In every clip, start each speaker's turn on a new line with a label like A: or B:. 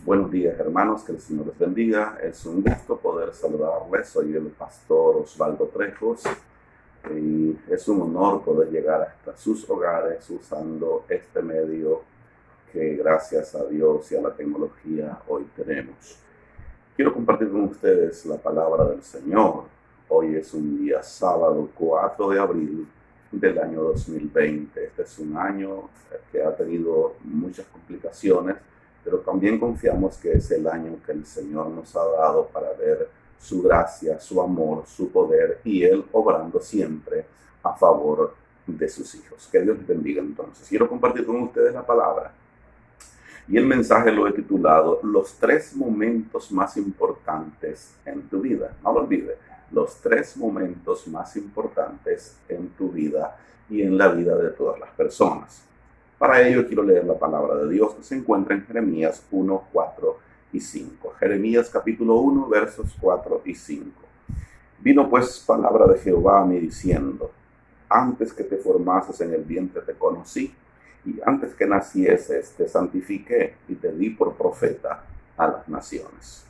A: Buenos días, hermanos, que el Señor les bendiga. Es un gusto poder saludarles. Soy el pastor Osvaldo Trejos y es un honor poder llegar hasta sus hogares usando este medio que, gracias a Dios y a la tecnología, hoy tenemos. Quiero compartir con ustedes la palabra del Señor. Hoy es un día sábado 4 de abril del año 2020. Este es un año que ha tenido muchas complicaciones, pero también confiamos que es el año que el Señor nos ha dado para ver su gracia, su amor, su poder y Él obrando siempre a favor de sus hijos. Que Dios les bendiga entonces. Quiero compartir con ustedes la palabra y el mensaje lo he titulado Los 3 momentos más importantes en tu vida. No lo olvides, los 3 momentos más importantes en tu vida y en la vida de todas las personas. Para ello quiero leer la palabra de Dios que se encuentra en Jeremías 1, 4 y 5. Jeremías capítulo 1, versos 4 y 5. Vino pues palabra de Jehová a mí diciendo: antes que te formases en el vientre te conocí, y antes que nacieses te santifiqué y te di por profeta a las naciones.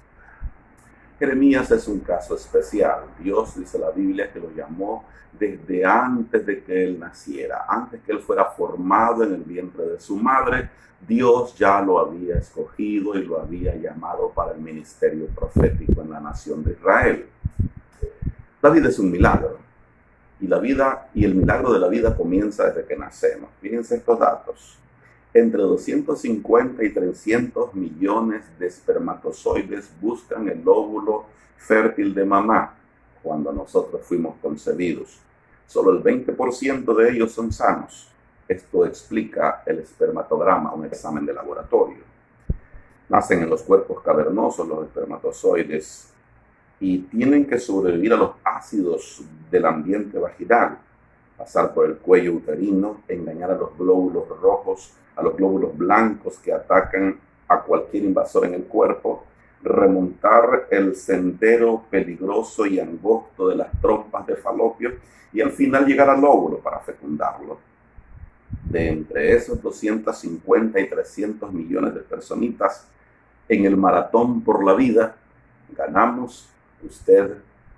A: Jeremías es un caso especial. Dios, dice la Biblia, que lo llamó desde antes de que él naciera, antes que él fuera formado en el vientre de su madre. Dios ya lo había escogido y lo había llamado para el ministerio profético en la nación de Israel. La vida es un milagro, y la vida y el milagro de la vida comienza desde que nacemos. Fíjense estos datos: entre 250 y 300 millones de espermatozoides buscan el óvulo fértil de mamá cuando nosotros fuimos concebidos. Solo el 20% de ellos son sanos. Esto explica el espermatograma, un examen de laboratorio. Nacen en los cuerpos cavernosos los espermatozoides y tienen que sobrevivir a los ácidos del ambiente vaginal, pasar por el cuello uterino, engañar a los glóbulos rojos, a los glóbulos blancos que atacan a cualquier invasor en el cuerpo, remontar el sendero peligroso y angosto de las trompas de Falopio y al final llegar al óvulo para fecundarlo. De entre esos 250 y 300 millones de personitas en el maratón por la vida, ganamos usted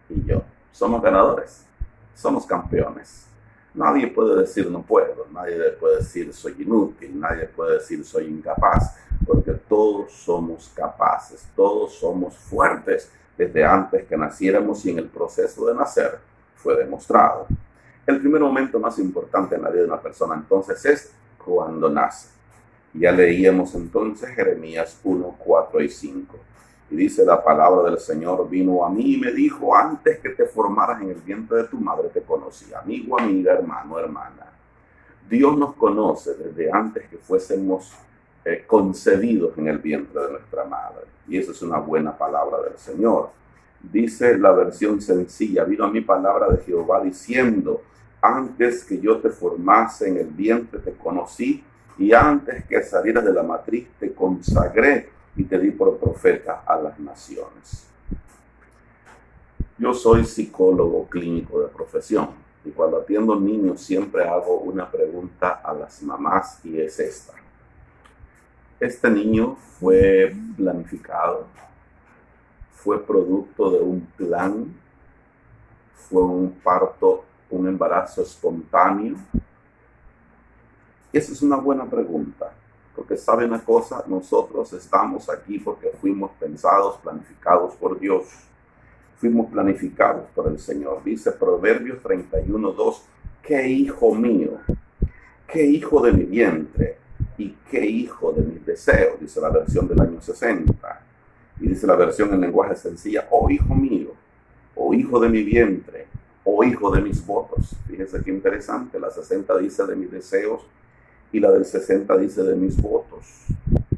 A: y yo. Somos ganadores, somos campeones. Nadie puede decir no puedo, nadie puede decir soy inútil, nadie puede decir soy incapaz, porque todos somos capaces, todos somos fuertes desde antes que naciéramos, y en el proceso de nacer fue demostrado. El primer momento más importante en la vida de una persona entonces es cuando nace. Ya leíamos entonces Jeremías 1, 4 y 5. Y dice la palabra del Señor: vino a mí y me dijo, antes que te formaras en el vientre de tu madre te conocí. Amigo, amiga, hermano, hermana. Dios nos conoce desde antes que fuésemos concebidos en el vientre de nuestra madre. Y eso es una buena palabra del Señor. Dice la versión sencilla: vino a mí palabra de Jehová diciendo, antes que yo te formase en el vientre te conocí, y antes que salieras de la matriz te consagré y te di por profeta a las naciones. Yo soy psicólogo clínico de profesión, y cuando atiendo niños siempre hago una pregunta a las mamás, y es esta: ¿este niño fue planificado? ¿Fue producto de un plan? ¿Fue un parto, un embarazo espontáneo? Esa es una buena pregunta. Porque sabe una cosa, nosotros estamos aquí porque fuimos pensados, planificados por Dios. Fuimos planificados por el Señor. Dice Proverbios 31:2, qué hijo mío, qué hijo de mi vientre y qué hijo de mis deseos, dice la versión del año 60. Y dice la versión en lenguaje sencilla, oh hijo mío, oh hijo de mi vientre, oh hijo de mis votos. Fíjense qué interesante, la 60 dice de mis deseos, y la del 60 dice de mis votos.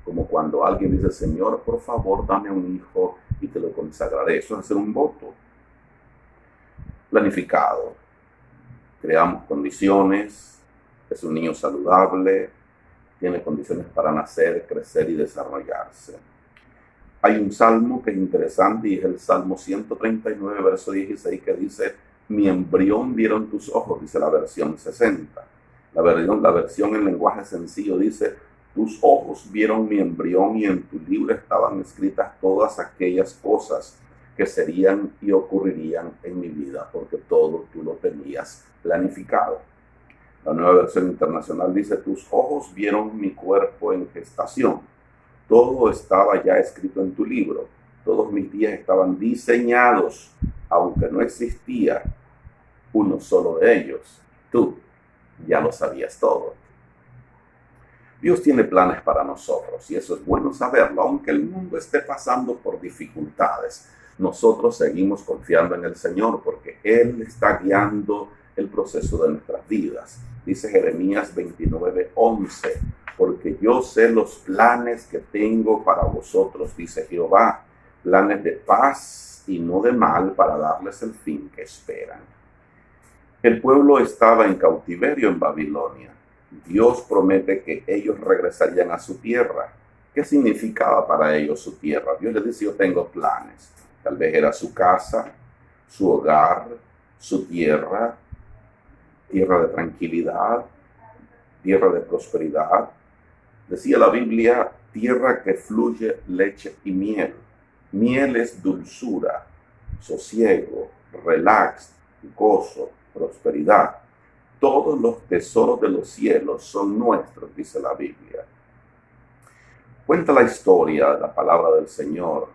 A: Como cuando alguien dice, Señor, por favor, dame un hijo y te lo consagraré. Eso es hacer un voto. Planificado. Creamos condiciones. Es un niño saludable. Tiene condiciones para nacer, crecer y desarrollarse. Hay un salmo que es interesante y es el Salmo 139, verso 16, que dice, mi embrión vieron tus ojos, dice la versión 60. La versión en lenguaje sencillo dice: tus ojos vieron mi embrión y en tu libro estaban escritas todas aquellas cosas que serían y ocurrirían en mi vida, porque todo tú lo tenías planificado. La Nueva Versión Internacional dice: tus ojos vieron mi cuerpo en gestación. Todo estaba ya escrito en tu libro. Todos mis días estaban diseñados, aunque no existía uno solo de ellos. Tú ya lo sabías todo. Dios tiene planes para nosotros y eso es bueno saberlo. Aunque el mundo esté pasando por dificultades, nosotros seguimos confiando en el Señor porque Él está guiando el proceso de nuestras vidas. Dice Jeremías 29:11, porque yo sé los planes que tengo para vosotros, dice Jehová, planes de paz y no de mal, para darles el fin que esperan. El pueblo estaba en cautiverio en Babilonia. Dios promete que ellos regresarían a su tierra. ¿Qué significaba para ellos su tierra? Dios les dice: yo tengo planes. Tal vez era su casa, su hogar, su tierra, tierra de tranquilidad, tierra de prosperidad. Decía la Biblia: tierra que fluye leche y miel. Miel es dulzura, sosiego, relax, gozo, prosperidad. Todos los tesoros de los cielos son nuestros, dice la Biblia. Cuenta la historia de la palabra del Señor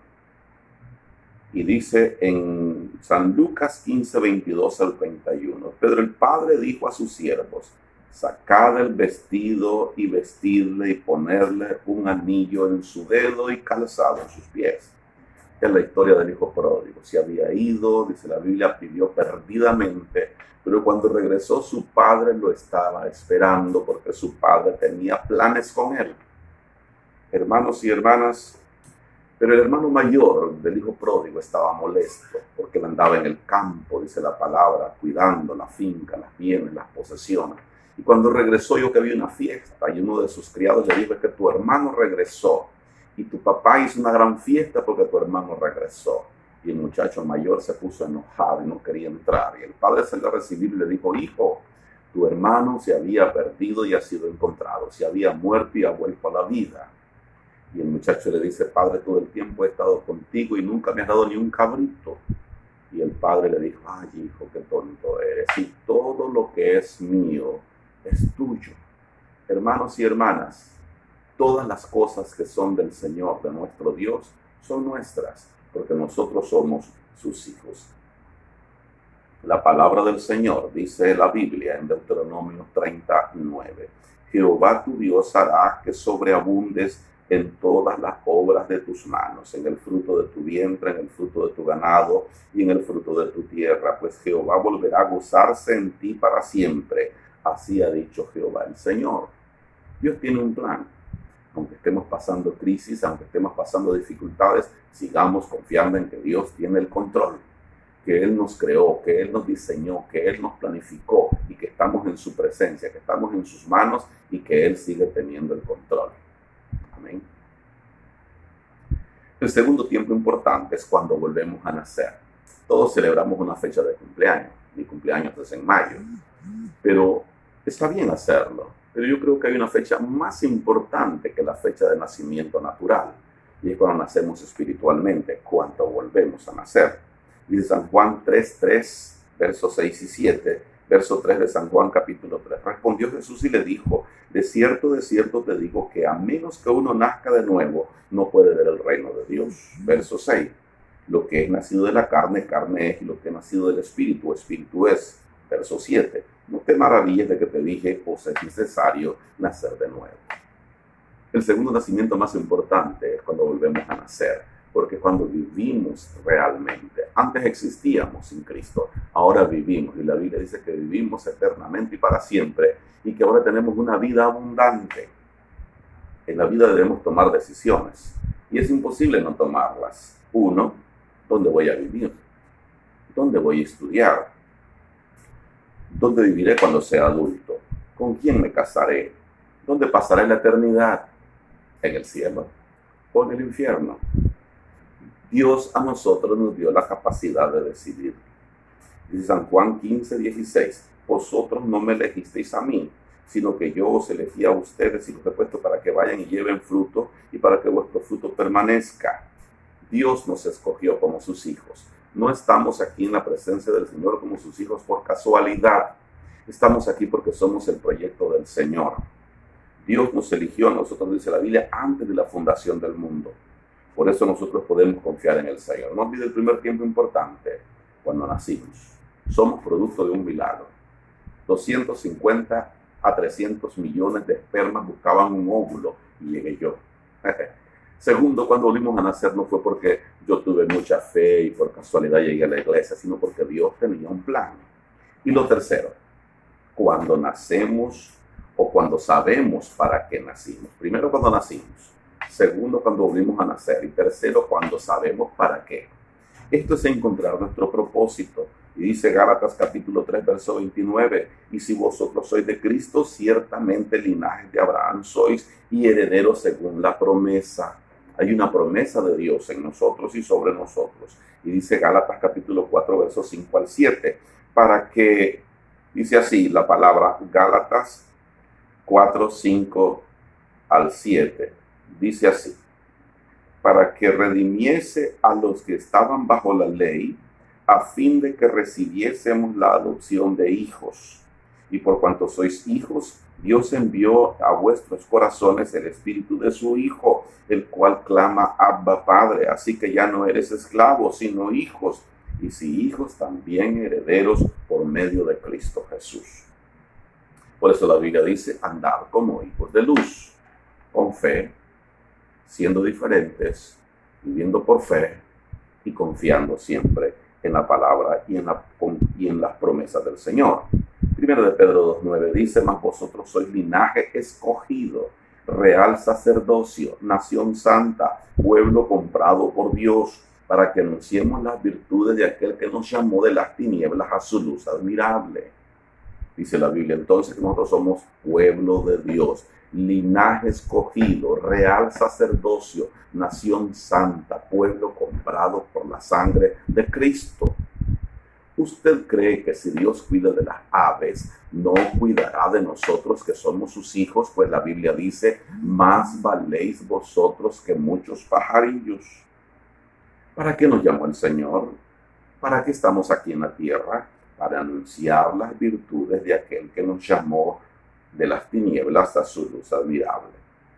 A: y dice en San Lucas 15, 22 al 31, pero el padre dijo a sus siervos: sacad el vestido y vestidle y ponerle un anillo en su dedo y calzado en sus pies. Es la historia del hijo pródigo. Se había ido, dice la Biblia, pidió perdidamente, pero cuando regresó su padre lo estaba esperando porque su padre tenía planes con él. Hermanos y hermanas, pero el hermano mayor del hijo pródigo estaba molesto porque él andaba en el campo, dice la palabra, cuidando la finca, las bienes, las posesiones. Y cuando regresó, yo que había una fiesta y uno de sus criados le dijo: es que tu hermano regresó y tu papá hizo una gran fiesta porque tu hermano regresó. Y el muchacho mayor se puso enojado y no quería entrar. Y el padre salió a recibirlo y le dijo: hijo, tu hermano se había perdido y ha sido encontrado, se había muerto y ha vuelto a la vida. Y el muchacho le dice: padre, todo el tiempo he estado contigo y nunca me has dado ni un cabrito. Y el padre le dijo: ay, hijo, qué tonto eres, y todo lo que es mío es tuyo. Hermanos y hermanas, todas las cosas que son del Señor, de nuestro Dios, son nuestras, porque nosotros somos sus hijos. La palabra del Señor, dice la Biblia en Deuteronomio 39, Jehová tu Dios hará que sobreabundes en todas las obras de tus manos, en el fruto de tu vientre, en el fruto de tu ganado y en el fruto de tu tierra, pues Jehová volverá a gozarse en ti para siempre. Así ha dicho Jehová el Señor. Dios tiene un plan. Aunque estemos pasando crisis, aunque estemos pasando dificultades, sigamos confiando en que Dios tiene el control, que Él nos creó, que Él nos diseñó, que Él nos planificó y que estamos en su presencia, que estamos en sus manos y que Él sigue teniendo el control. Amén. El segundo tiempo importante es cuando volvemos a nacer. Todos celebramos una fecha de cumpleaños. Mi cumpleaños es en mayo, pero está bien hacerlo. Pero yo creo que hay una fecha más importante que la fecha de nacimiento natural, y es cuando nacemos espiritualmente, cuando volvemos a nacer. Dice San Juan 3:3, versos 6 y 7, verso 3 de San Juan capítulo 3. Respondió Jesús y le dijo: de cierto te digo que a menos que uno nazca de nuevo, no puede ver el reino de Dios. Verso 6, lo que es nacido de la carne, carne es, y lo que es nacido del espíritu, espíritu es. Verso 7, no te maravilles de que te dije, os es necesario nacer de nuevo. El segundo nacimiento más importante es cuando volvemos a nacer, porque cuando vivimos realmente. Antes existíamos sin Cristo, ahora vivimos, y la Biblia dice que vivimos eternamente y para siempre, y que ahora tenemos una vida abundante. En la vida debemos tomar decisiones, y es imposible no tomarlas. Uno, ¿dónde voy a vivir? ¿Dónde voy a estudiar? ¿Dónde viviré cuando sea adulto? ¿Con quién me casaré? ¿Dónde pasaré la eternidad? ¿En el cielo o en el infierno? Dios a nosotros nos dio la capacidad de decidir. Dice San Juan 15:16, vosotros no me elegisteis a mí, sino que yo os elegí a ustedes y los he puesto para que vayan y lleven fruto y para que vuestro fruto permanezca. Dios nos escogió como sus hijos. No estamos aquí en la presencia del Señor como sus hijos por casualidad. Estamos aquí porque somos el proyecto del Señor. Dios nos eligió a nosotros, dice la Biblia, antes de la fundación del mundo. Por eso nosotros podemos confiar en el Señor. No olvide el primer tiempo importante, cuando nacimos. Somos producto de un milagro. 250 a 300 millones de espermas buscaban un óvulo y llegué yo. Segundo, cuando volvimos a nacer no fue porque yo tuve mucha fe y por casualidad llegué a la iglesia, sino porque Dios tenía un plan. Y lo tercero, cuando nacemos o cuando sabemos para qué nacimos. Primero, cuando nacimos. Segundo, cuando volvimos a nacer. Y tercero, cuando sabemos para qué. Esto es encontrar nuestro propósito. Y dice Gálatas capítulo 3, verso 29, y si vosotros sois de Cristo, ciertamente linaje de Abraham sois y herederos según la promesa. Hay una promesa de Dios en nosotros y sobre nosotros. Y dice Gálatas capítulo 4, versos 5 al 7, para que, dice así la palabra, Gálatas 4, 5 al 7, dice así, para que redimiese a los que estaban bajo la ley, a fin de que recibiésemos la adopción de hijos. Y por cuanto sois hijos, Dios envió a vuestros corazones el espíritu de su Hijo, el cual clama, Abba, Padre. Así que ya no eres esclavo, sino hijos. Y si hijos, también herederos por medio de Cristo Jesús. Por eso la Biblia dice, andar como hijos de luz, con fe, siendo diferentes, viviendo por fe y confiando siempre en la palabra y en las promesas del Señor. Primero de Pedro 2:9 dice, mas vosotros sois linaje escogido, real sacerdocio, nación santa, pueblo comprado por Dios, para que anunciemos las virtudes de aquel que nos llamó de las tinieblas a su luz admirable. Dice la Biblia entonces que nosotros somos pueblo de Dios, linaje escogido, real sacerdocio, nación santa, pueblo comprado por la sangre de Cristo. ¿Usted cree que si Dios cuida de las aves, no cuidará de nosotros que somos sus hijos? Pues la Biblia dice, más valéis vosotros que muchos pajarillos. ¿Para qué nos llamó el Señor? ¿Para qué estamos aquí en la tierra? Para anunciar las virtudes de aquel que nos llamó de las tinieblas a su luz admirable.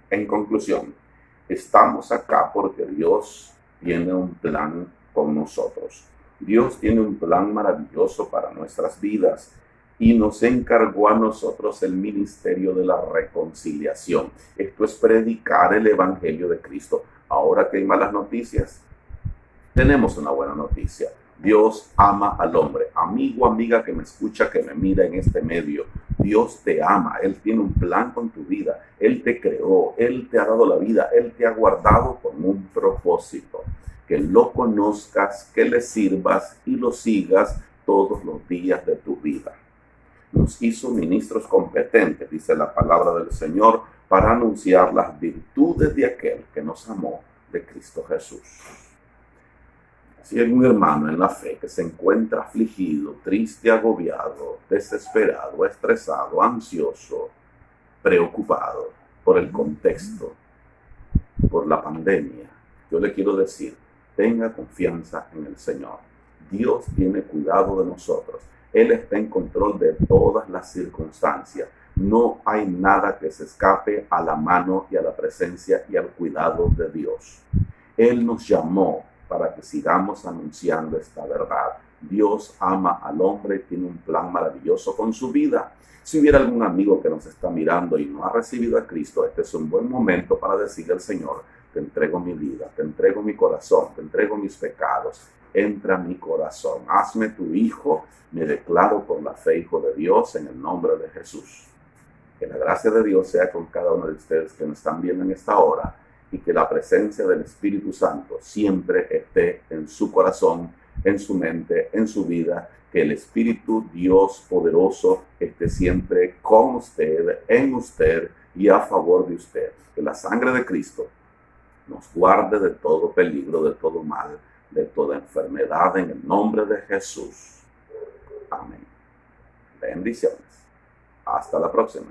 A: En conclusión, estamos acá porque Dios tiene un plan con nosotros. Dios tiene un plan maravilloso para nuestras vidas y nos encargó a nosotros el ministerio de la reconciliación. Esto es predicar el Evangelio de Cristo. Ahora que hay malas noticias, tenemos una buena noticia. Dios ama al hombre. Amigo, amiga que me escucha, que me mira en este medio, Dios te ama. Él tiene un plan con tu vida. Él te creó. Él te ha dado la vida. Él te ha guardado con un propósito. Que lo conozcas, que le sirvas y lo sigas todos los días de tu vida. Nos hizo ministros competentes, dice la palabra del Señor, para anunciar las virtudes de aquel que nos amó, de Cristo Jesús. Si hay un hermano en la fe que se encuentra afligido, triste, agobiado, desesperado, estresado, ansioso, preocupado por el contexto, por la pandemia, yo le quiero decir, tenga confianza en el Señor. Dios tiene cuidado de nosotros. Él está en control de todas las circunstancias. No hay nada que se escape a la mano y a la presencia y al cuidado de Dios. Él nos llamó para que sigamos anunciando esta verdad. Dios ama al hombre y tiene un plan maravilloso con su vida. Si hubiera algún amigo que nos está mirando y no ha recibido a Cristo, este es un buen momento para decirle al Señor, te entrego mi vida, te entrego mi corazón, te entrego mis pecados, entra a mi corazón, hazme tu hijo, me declaro por la fe hijo de Dios en el nombre de Jesús. Que la gracia de Dios sea con cada uno de ustedes que me están viendo en esta hora y que la presencia del Espíritu Santo siempre esté en su corazón, en su mente, en su vida, que el Espíritu Dios poderoso esté siempre con usted, en usted y a favor de usted. Que la sangre de Cristo nos guarde de todo peligro, de todo mal, de toda enfermedad en el nombre de Jesús. Amén. Bendiciones. Hasta la próxima.